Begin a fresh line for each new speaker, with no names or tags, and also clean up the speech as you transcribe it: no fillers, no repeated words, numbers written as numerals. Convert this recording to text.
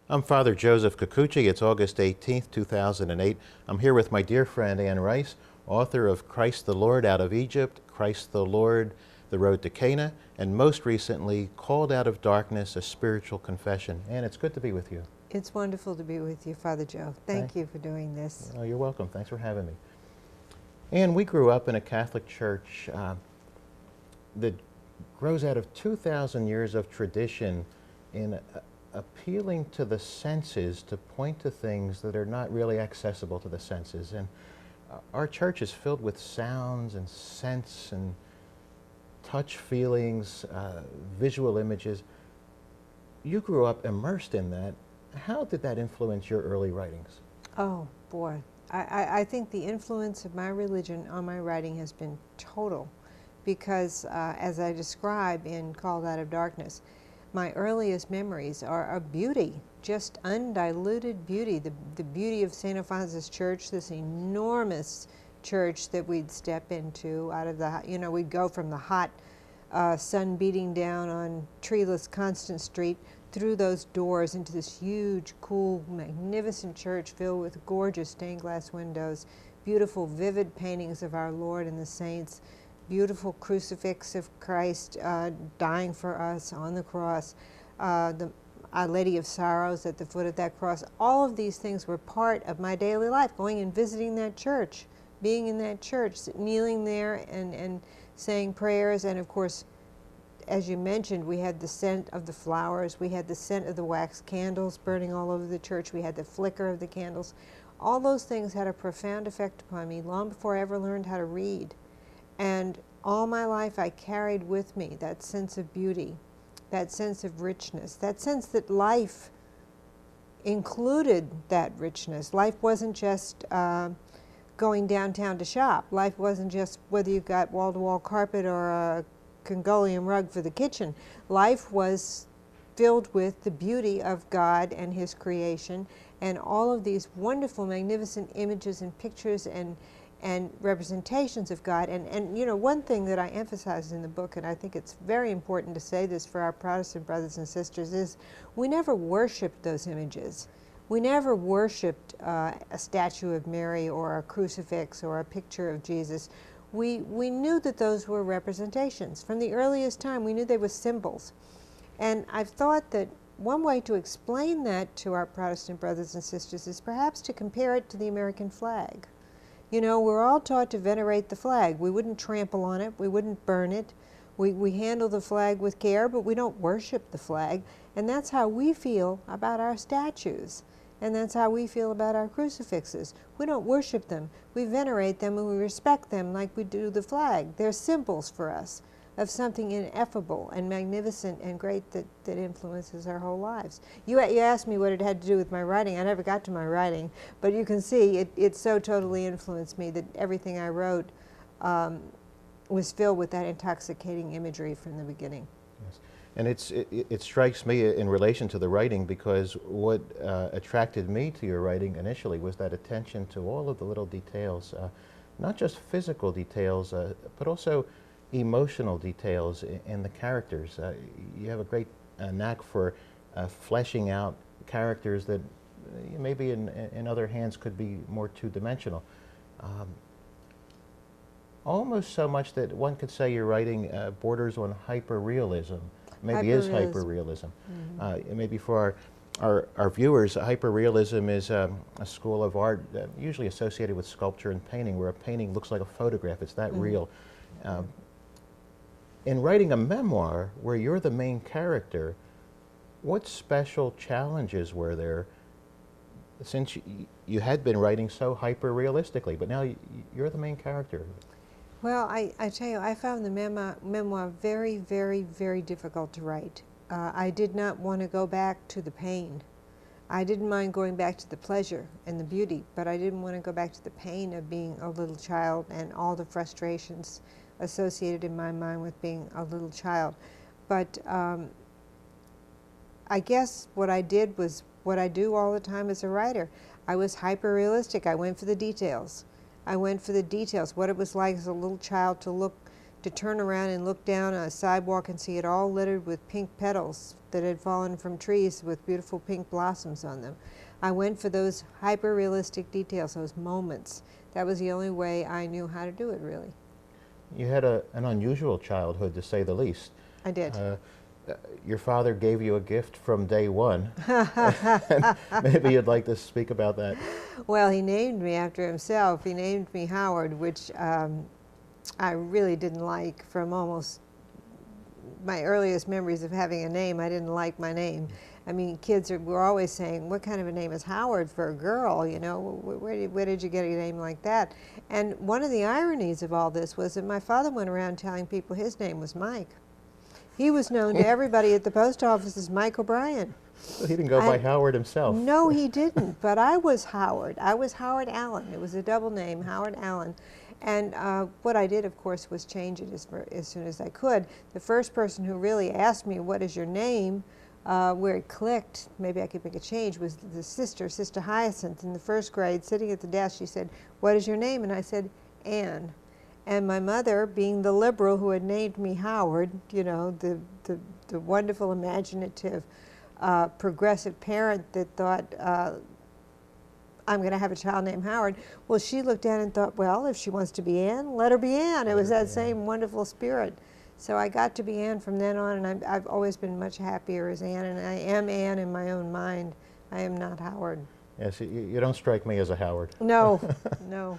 I'm Father Joseph Kikuchi. It's August 18th, 2008. I'm here with my dear friend Ann Rice, author of Christ the Lord Out of Egypt, Christ the Lord, The Road to Cana, and most recently, Called Out of Darkness, A Spiritual Confession. Ann, it's good to be with you.
It's wonderful to be with you, Father Joe. Thank you for doing this.
Oh, you're welcome. Thanks for having me. Ann, we grew up in a Catholic church that grows out of 2,000 years of tradition in appealing to the senses to point to things that are not really accessible to the senses. And our church is filled with sounds and scents and touch feelings, visual images. You grew up immersed in that. How did that influence your early writings?
Oh, boy. I think the influence of my religion on my writing has been total because, as I describe in Called Out of Darkness, my earliest memories are of beauty, just undiluted beauty. The beauty of St. Alphonsus Church, this enormous church that we'd step into out of the, we'd go from the hot sun beating down on treeless Constant Street through those doors into this huge, cool, magnificent church filled with gorgeous stained glass windows, beautiful, vivid paintings of our Lord and the saints, beautiful crucifix of Christ dying for us on the cross, the Our Lady of Sorrows at the foot of that cross. All of these things were part of my daily life, going and visiting that church, being in that church, kneeling there and saying prayers. And of course, as you mentioned, we had the scent of the flowers, we had the scent of the wax candles burning all over the church, we had the flicker of the candles. All those things had a profound effect upon me long before I ever learned how to read. And all my life I carried with me that sense of beauty, that sense of richness, that sense that life included that richness. Life wasn't just going downtown to shop. Life wasn't just whether you got wall-to-wall carpet or a Congolian rug for the kitchen. Life was filled with the beauty of God and His creation and all of these wonderful, magnificent images and pictures and representations of God. And one thing that I emphasize in the book, and I think it's very important to say this for our Protestant brothers and sisters, is we never worshiped those images. We never worshiped a statue of Mary or a crucifix or a picture of Jesus. We knew that those were representations. From the earliest time, we knew they were symbols. And I've thought that one way to explain that to our Protestant brothers and sisters is perhaps to compare it to the American flag. We're all taught to venerate the flag. We wouldn't trample on it. We wouldn't burn it. We handle the flag with care, but we don't worship the flag. And that's how we feel about our statues. And that's how we feel about our crucifixes. We don't worship them. We venerate them and we respect them like we do the flag. They're symbols for us of something ineffable and magnificent and great that influences our whole lives. You asked me what it had to do with my writing. I never got to my writing, but you can see it so totally influenced me that everything I wrote was filled with that intoxicating imagery from the beginning.
Yes. And it strikes me in relation to the writing because what attracted me to your writing initially was that attention to all of the little details, not just physical details, but also emotional details in the characters. You have a great knack for fleshing out characters that maybe in other hands could be more two-dimensional. Almost so much that one could say your writing borders on hyper-realism. Maybe is hyper-realism. Mm-hmm. Maybe for our viewers, hyper-realism is a school of art usually associated with sculpture and painting, where a painting looks like a photograph. It's that real. In writing a memoir where you're the main character, what special challenges were there since you had been writing so hyper-realistically, but now you're the main character?
Well, I tell you, I found the memoir very, very, very difficult to write. I did not want to go back to the pain. I didn't mind going back to the pleasure and the beauty, but I didn't want to go back to the pain of being a little child and all the frustrations associated in my mind with being a little child. But I guess what I did was what I do all the time as a writer. I was hyper-realistic. I went for the details. I went for the details, what it was like as a little child to look to turn around and look down a sidewalk and see it all littered with pink petals that had fallen from trees with beautiful pink blossoms on them. I went for those hyper-realistic details, those moments. That was the only way I knew how to do it, really.
You had an unusual childhood, to say the least.
I did.
Your father gave you a gift from day one. Maybe you'd like to speak about that.
Well, he named me after himself. He named me Howard, which I really didn't like. From almost my earliest memories of having a name, I didn't like my name. I mean, kids were always saying, what kind of a name is Howard for a girl? You know, where did you get a name like that? And one of the ironies of all this was that my father went around telling people his name was Mike. He was known to everybody at the post office as Mike O'Brien.
So he didn't go by Howard himself.
No, he didn't, but I was Howard. I was Howard Allen. It was a double name, Howard Allen. And what I did, of course, was change it as soon as I could. The first person who really asked me, what is your name, where it clicked, maybe I could make a change, was the Sister Hyacinth in the first grade, sitting at the desk. She said, what is your name? And I said, Anne. And my mother, being the liberal who had named me Howard, you know, the wonderful, imaginative, progressive parent that thought, I'm going to have a child named Howard. Well, she looked down and thought, well, if she wants to be Anne, let her be Anne. It was that same wonderful spirit. So I got to be Anne from then on, and I've always been much happier as Anne, and I am Anne in my own mind. I am not Howard.
Yes, you don't strike me as a Howard.
No, no.